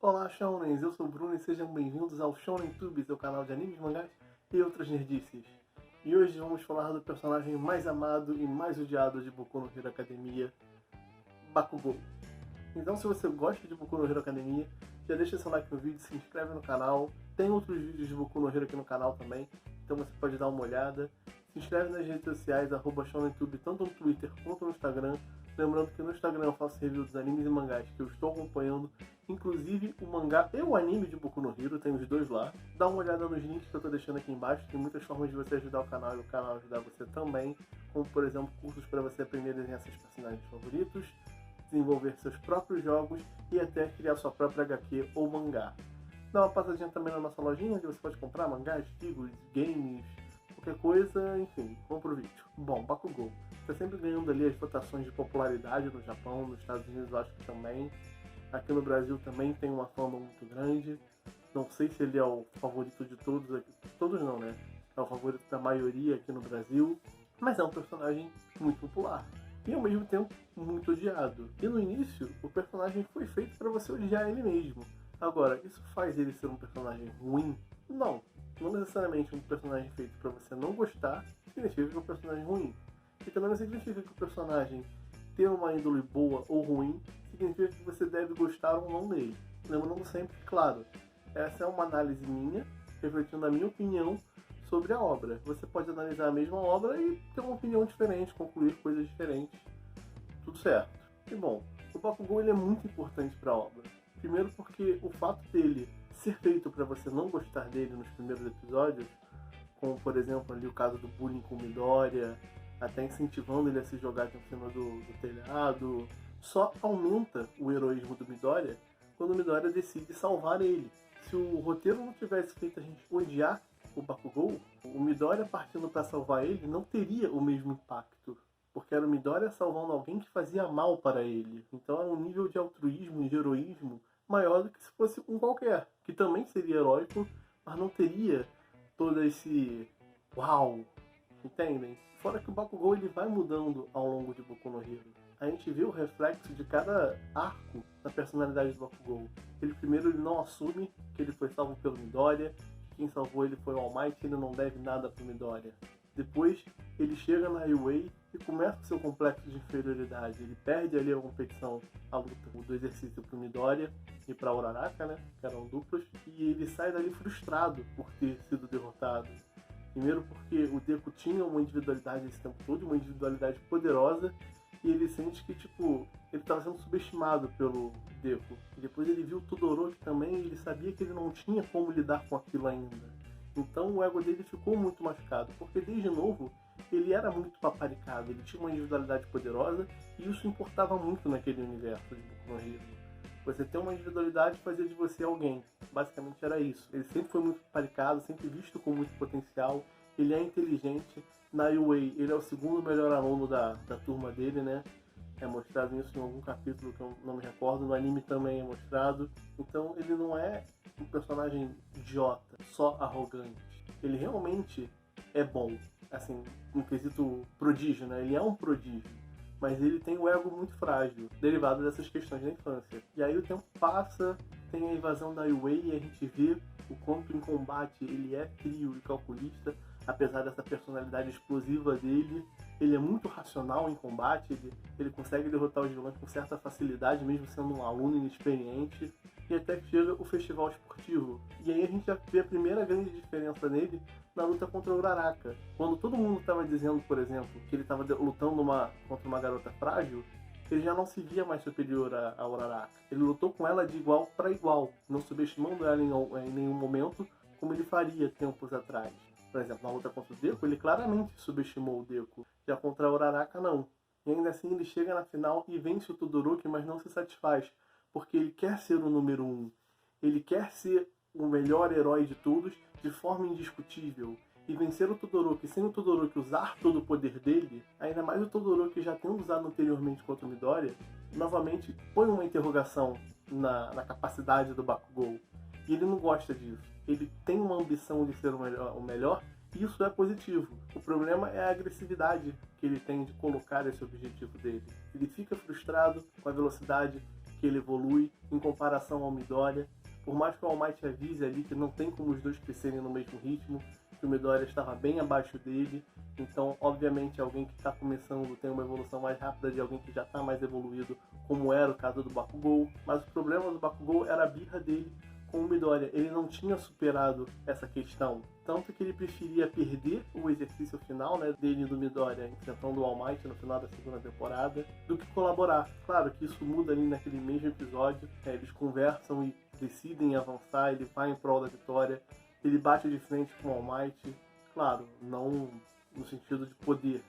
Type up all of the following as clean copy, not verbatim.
Olá, Shounens! Eu sou o Bruno e sejam bem-vindos ao Shounen Tube, seu canal de animes, mangás e outras nerdices. E hoje vamos falar do personagem mais amado e mais odiado de Boku no Hero Academia, Bakugou. Então, se você gosta de Boku no Hero Academia, já deixa seu like no vídeo, se inscreve no canal. Tem outros vídeos de Boku no Hero aqui no canal também, então você pode dar uma olhada. Se inscreve nas redes sociais, @ShounenTube, tanto no Twitter quanto no Instagram. Lembrando que no Instagram eu faço review dos animes e mangás que eu estou acompanhando, inclusive o mangá e o anime de Boku no Hero, tem os dois lá. Dá uma olhada nos links que eu estou deixando aqui embaixo, tem muitas formas de você ajudar o canal e o canal ajudar você também, como por exemplo cursos para você aprender a desenhar seus personagens favoritos, desenvolver seus próprios jogos e até criar sua própria HQ ou mangá. Dá uma passadinha também na nossa lojinha, onde você pode comprar mangás, figuras, games, qualquer coisa, enfim, vamos pro vídeo. Bom, Bakugou está sempre ganhando ali as votações de popularidade no Japão, nos Estados Unidos eu acho que também. Aqui no Brasil também tem uma fama muito grande. Não sei se ele é o favorito de todos aqui. Todos não, né? É o favorito da maioria aqui no Brasil. Mas é um personagem muito popular. E ao mesmo tempo muito odiado. E no início, o personagem foi feito para você odiar ele mesmo. Agora, isso faz ele ser um personagem ruim? Não. Não necessariamente um personagem feito para você não gostar significa que é um personagem ruim. E também não significa que o personagem ter uma índole boa ou ruim significa que você deve gostar ou não dele. Lembrando sempre, claro, essa é uma análise minha, refletindo a minha opinião sobre a obra. Você pode analisar a mesma obra e ter uma opinião diferente, concluir coisas diferentes. Tudo certo. E bom, o Bakugou ele é muito importante para a obra. Primeiro porque o fato dele ser feito para você não gostar dele nos primeiros episódios, como por exemplo ali o caso do bullying com Midoriya, até incentivando ele a se jogar em cima do telhado, só aumenta o heroísmo do Midoriya quando o Midoriya decide salvar ele. Se o roteiro não tivesse feito a gente odiar o Bakugou, o Midoriya partindo para salvar ele não teria o mesmo impacto, porque era o Midoriya salvando alguém que fazia mal para ele. Então era um nível de altruísmo e de heroísmo maior do que se fosse um qualquer, que também seria heróico, mas não teria todo esse uau, entendem? Fora que o Bakugou ele vai mudando ao longo de Boku no Hero. A gente vê o reflexo de cada arco na personalidade do Bakugou. Ele primeiro ele não assume que ele foi salvo pelo Midoriya, que quem salvou ele foi o All Might, ele não deve nada pro Midoriya. Depois ele chega na Highway e começa o seu complexo de inferioridade. Ele perde ali a competição, a luta do exercício pro Midoriya e pra Uraraka, né, que eram duplas, e ele sai dali frustrado por ter sido derrotado. Primeiro porque o Deku tinha uma individualidade esse tempo todo, uma individualidade poderosa, e ele sente que, tipo, ele estava sendo subestimado pelo Deku. E depois ele viu o Todoroki também e ele sabia que ele não tinha como lidar com aquilo ainda. Então o ego dele ficou muito machucado, porque desde novo ele era muito paparicado, ele tinha uma individualidade poderosa e isso importava muito naquele universo de Boku no Hero. Você ter uma individualidade fazia de você alguém. Basicamente era isso. Ele sempre foi muito paparicado, sempre visto com muito potencial. Ele é inteligente. Na UA, ele é o segundo melhor aluno da turma dele, né? É mostrado isso em algum capítulo que eu não me recordo. No anime também é mostrado. Então ele não é um personagem idiota, só arrogante. Ele realmente é bom. Assim, um quesito prodígio, né? Ele é um prodígio. Mas ele tem o ego muito frágil, derivado dessas questões da infância. E aí o tempo passa, tem a invasão da Wei e a gente vê o quanto em combate ele é frio e calculista, apesar dessa personalidade explosiva dele. Ele é muito racional em combate, ele consegue derrotar os vilões com certa facilidade, mesmo sendo um aluno inexperiente. E até que chega o festival esportivo. E aí a gente já vê a primeira grande diferença nele na luta contra o Uraraka. Quando todo mundo estava dizendo, por exemplo, que ele estava lutando contra uma garota frágil, ele já não se via mais superior a Uraraka. Ele lutou com ela de igual para igual, não subestimando ela em nenhum momento, como ele faria tempos atrás. Por exemplo, na luta contra o Deku, ele claramente subestimou o Deku. Já contra a Uraraka, não. E ainda assim ele chega na final e vence o Todoroki, mas não se satisfaz, porque ele quer ser o número 1. Ele quer ser o melhor herói de todos, de forma indiscutível. E vencer o Todoroki sem o Todoroki usar todo o poder dele, ainda mais o Todoroki já tendo usado anteriormente contra o Midoriya, novamente põe uma interrogação na capacidade do Bakugou. E ele não gosta disso. Ele tem uma ambição de ser o melhor e isso é positivo. O problema é a agressividade que ele tem de colocar esse objetivo dele. Ele fica frustrado com a velocidade que ele evolui em comparação ao Midoriya. Por mais que o All Might avise ali que não tem como os dois crescerem no mesmo ritmo, que o Midoriya estava bem abaixo dele, então obviamente alguém que está começando tem uma evolução mais rápida de alguém que já está mais evoluído, como era o caso do Bakugou. Mas o problema do Bakugou era a birra dele com o Midoriya. Ele não tinha superado essa questão, tanto que ele preferia perder o exercício final, né, dele e do Midoriya enfrentando o All Might no final da segunda temporada, do que colaborar. Claro que isso muda ali naquele mesmo episódio, eles conversam e decidem avançar, ele vai em prol da vitória, ele bate de frente com o All Might, claro, não no sentido de poder,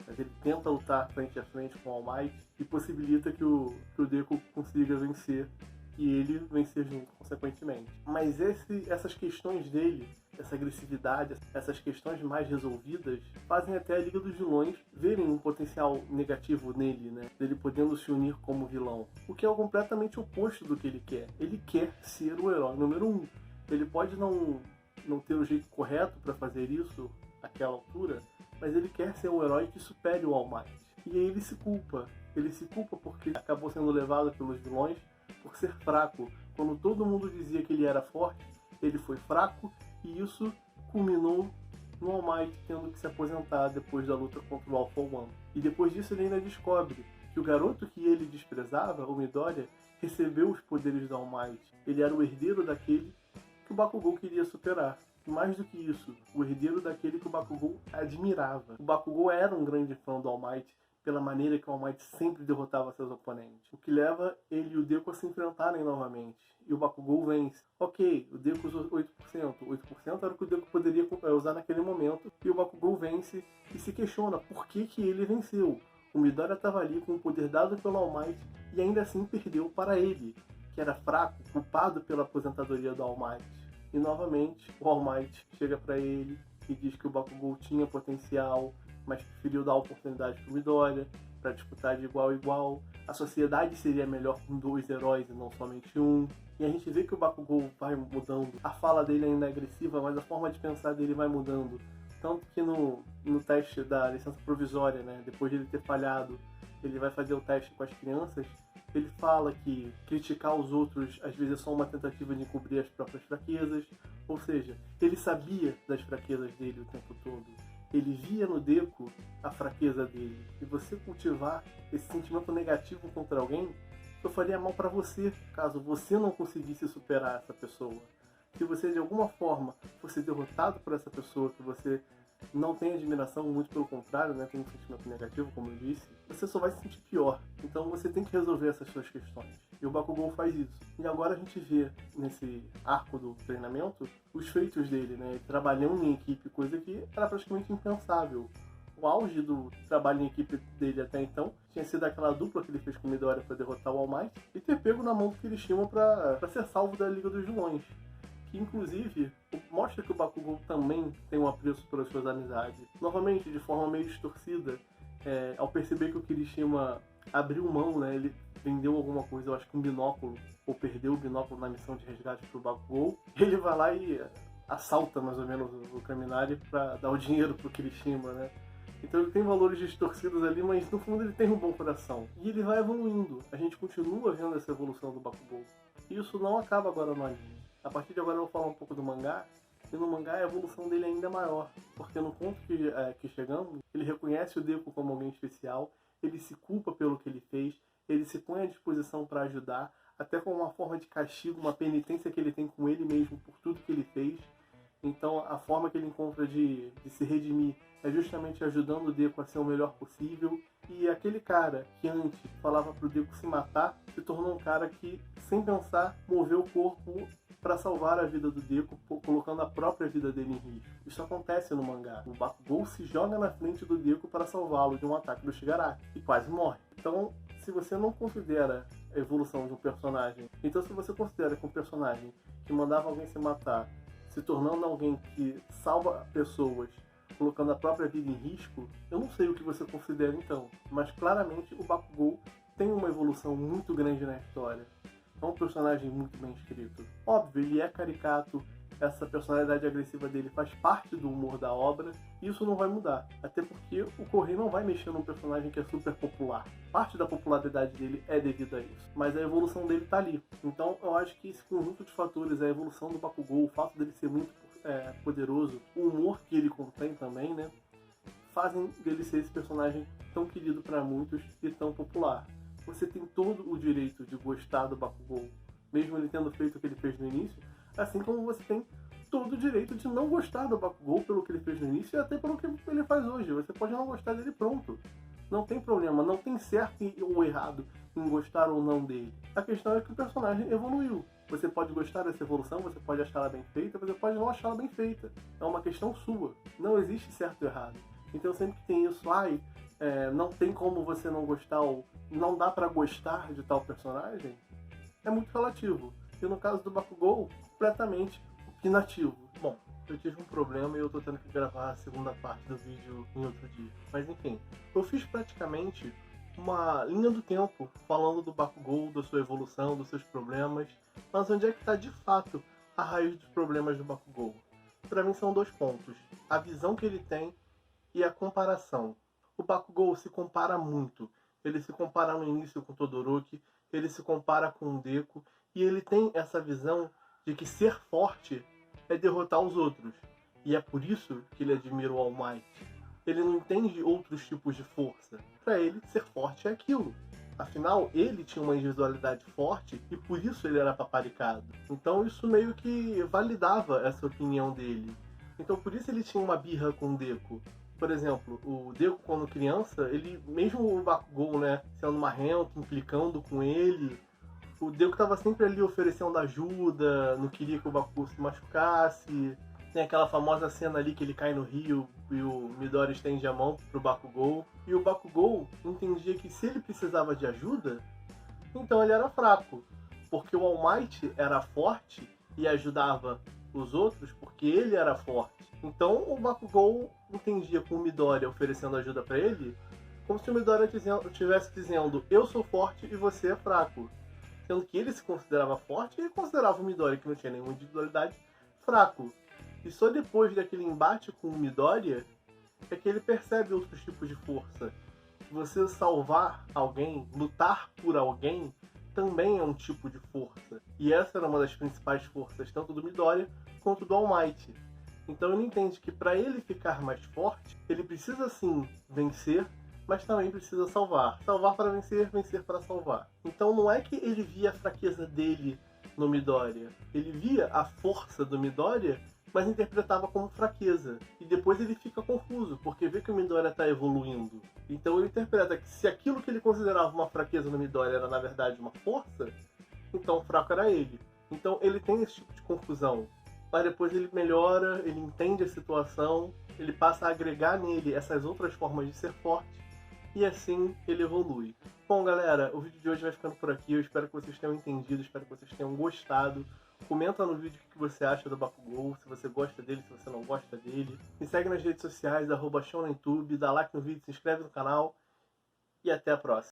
mas ele tenta lutar frente a frente com o All Might e possibilita que o Deku consiga vencer e ele vencer junto, consequentemente. Mas essas questões dele, essa agressividade, essas questões mais resolvidas, fazem até a Liga dos Vilões verem um potencial negativo nele, né? Dele podendo se unir como vilão. O que é completamente oposto do que ele quer. Ele quer ser o herói número 1. Ele pode não ter o jeito correto para fazer isso àquela altura, mas ele quer ser um herói que supere o All Might. E aí ele se culpa. Ele se culpa porque acabou sendo levado pelos vilões por ser fraco. Quando todo mundo dizia que ele era forte, ele foi fraco, e isso culminou no All Might tendo que se aposentar depois da luta contra o All For One. E depois disso ele ainda descobre que o garoto que ele desprezava, o Midoriya, recebeu os poderes do All Might. Ele era o herdeiro daquele que o Bakugou queria superar. E mais do que isso, o herdeiro daquele que o Bakugou admirava. O Bakugou era um grande fã do All Might, pela maneira que o All Might sempre derrotava seus oponentes. O que leva ele e o Deku a se enfrentarem novamente. E o Bakugou vence. Ok, o Deku usou 8%. 8% era o que o Deku poderia usar naquele momento. E o Bakugou vence e se questiona por que ele venceu. O Midoriya estava ali com o poder dado pelo All Might e ainda assim perdeu para ele, que era fraco, culpado pela aposentadoria do All Might. E novamente o All Might chega para ele e diz que o Bakugou tinha potencial, mas preferiu dar a oportunidade para o Midoriya para disputar de igual a igual. A sociedade seria melhor com 2 heróis e não somente um. E a gente vê que o Bakugou vai mudando. A fala dele ainda é agressiva, mas a forma de pensar dele vai mudando. Tanto que no teste da licença provisória, né, depois de ele ter falhado, ele vai fazer o teste com as crianças. Ele fala que criticar os outros às vezes é só uma tentativa de encobrir as próprias fraquezas. Ou seja, ele sabia das fraquezas dele o tempo todo. Ele via no Deku a fraqueza dele. E você cultivar esse sentimento negativo contra alguém só faria mal para você, caso você não conseguisse superar essa pessoa. Se você de alguma forma fosse derrotado por essa pessoa que você não tem admiração, muito pelo contrário, né, tem um sentimento negativo, como eu disse, você só vai se sentir pior. Então você tem que resolver essas suas questões. E o Bakugou faz isso. E agora a gente vê, nesse arco do treinamento, os feitos dele, né, trabalhando em equipe, coisa que era praticamente impensável. O auge do trabalho em equipe dele até então tinha sido aquela dupla que ele fez com o Midoriya para derrotar o All Might e ter pego na mão do Kirishima para ser salvo da Liga dos Vilões. Que inclusive mostra que o Bakugou também tem um apreço pelas suas amizades. Novamente, de forma meio distorcida, ao perceber que o Kirishima abriu mão, né, ele vendeu alguma coisa, eu acho que um binóculo, ou perdeu o binóculo na missão de resgate pro Bakugou, ele vai lá e assalta mais ou menos o Kaminari para dar o dinheiro pro Kirishima, né? Então ele tem valores distorcidos ali, mas no fundo ele tem um bom coração. E ele vai evoluindo. A gente continua vendo essa evolução do Bakugou. E isso não acaba agora no anime. A partir de agora eu vou falar um pouco do mangá. E no mangá a evolução dele é ainda maior. Porque no ponto que chegamos, ele reconhece o Deku como alguém especial. Ele se culpa pelo que ele fez. Ele se põe à disposição para ajudar. Até como uma forma de castigo, uma penitência que ele tem com ele mesmo por tudo que ele fez. Então a forma que ele encontra de se redimir é justamente ajudando o Deku a ser o melhor possível. E aquele cara que antes falava pro Deku se matar, se tornou um cara que, sem pensar, moveu o corpo para salvar a vida do Deku, colocando a própria vida dele em risco. Isso acontece no mangá. O Bakugou se joga na frente do Deku para salvá-lo de um ataque do Shigaraki e quase morre. Então, se você não considera a evolução de um personagem, então se você considera que um personagem que mandava alguém se matar, se tornando alguém que salva pessoas, colocando a própria vida em risco, eu não sei o que você considera então, mas claramente o Bakugou tem uma evolução muito grande na história. É um personagem muito bem escrito. Óbvio, ele é caricato, essa personalidade agressiva dele faz parte do humor da obra, e isso não vai mudar. Até porque o Correio não vai mexer num personagem que é super popular. Parte da popularidade dele é devido a isso, mas a evolução dele tá ali. Então eu acho que esse conjunto de fatores, a evolução do Bakugou, o fato dele ser muito poderoso, o humor que ele contém também, né, fazem dele ser esse personagem tão querido para muitos e tão popular. Você tem todo o direito de gostar do Bakugou, mesmo ele tendo feito o que ele fez no início, assim como você tem todo o direito de não gostar do Bakugou pelo que ele fez no início e até pelo que ele faz hoje. Você pode não gostar dele, pronto. Não tem problema, não tem certo ou errado em gostar ou não dele. A questão é que o personagem evoluiu. Você pode gostar dessa evolução, você pode achar ela bem feita, você pode não achar ela bem feita. É uma questão sua. Não existe certo ou errado. Então sempre que tem isso, não tem como você não gostar ou não dá pra gostar de tal personagem, é muito relativo. E no caso do Bakugou, completamente opinativo. Bom, eu tive um problema e eu tô tendo que gravar a segunda parte do vídeo em outro dia. Mas enfim, eu fiz praticamente uma linha do tempo falando do Bakugou, da sua evolução, dos seus problemas. Mas onde é que tá de fato a raiz dos problemas do Bakugou? Pra mim são 2 pontos. A visão que ele tem e a comparação. O Bakugou se compara muito. Ele se compara no início com Todoroki, ele se compara com o Deku, e ele tem essa visão de que ser forte é derrotar os outros. E é por isso que ele admira o All Might. Ele não entende outros tipos de força. Para ele, ser forte é aquilo. Afinal, ele tinha uma individualidade forte e por isso ele era paparicado. Então isso meio que validava essa opinião dele. Então por isso ele tinha uma birra com o Deku. Por exemplo, o Deku quando criança, ele, mesmo o Bakugou, né, sendo marrento, implicando com ele, o Deku tava sempre ali oferecendo ajuda, não queria que o Bakugou se machucasse. Tem aquela famosa cena ali que ele cai no rio e o Midori estende a mão pro Bakugou. E o Bakugou entendia que se ele precisava de ajuda, então ele era fraco. Porque o All Might era forte e ajudava os outros porque ele era forte. Então o Bakugou entendia com o Midori oferecendo ajuda para ele como se o Midori estivesse dizendo: eu sou forte e você é fraco. Sendo que ele se considerava forte e ele considerava o Midori, que não tinha nenhuma individualidade, fraco. E só depois daquele embate com o Midoriya é que ele percebe outros tipos de força. Você salvar alguém, lutar por alguém, também é um tipo de força. E essa era uma das principais forças, tanto do Midoriya quanto do All Might. Então ele entende que para ele ficar mais forte, ele precisa sim vencer, mas também precisa salvar. Salvar para vencer, vencer para salvar. Então não é que ele via a fraqueza dele no Midoriya. Ele via a força do Midoriya, mas interpretava como fraqueza. E depois ele fica confuso, porque vê que o Midoriya está evoluindo. Então ele interpreta que se aquilo que ele considerava uma fraqueza no Midoriya era na verdade uma força, então o fraco era ele. Então ele tem esse tipo de confusão. Mas depois ele melhora, ele entende a situação, ele passa a agregar nele essas outras formas de ser forte, e assim ele evolui. Bom galera, o vídeo de hoje vai ficando por aqui, eu espero que vocês tenham entendido, espero que vocês tenham gostado. Comenta no vídeo o que você acha do Bakugou, se você gosta dele, se você não gosta dele. Me segue nas redes sociais, @ShonenTube, dá like no vídeo, se inscreve no canal e até a próxima.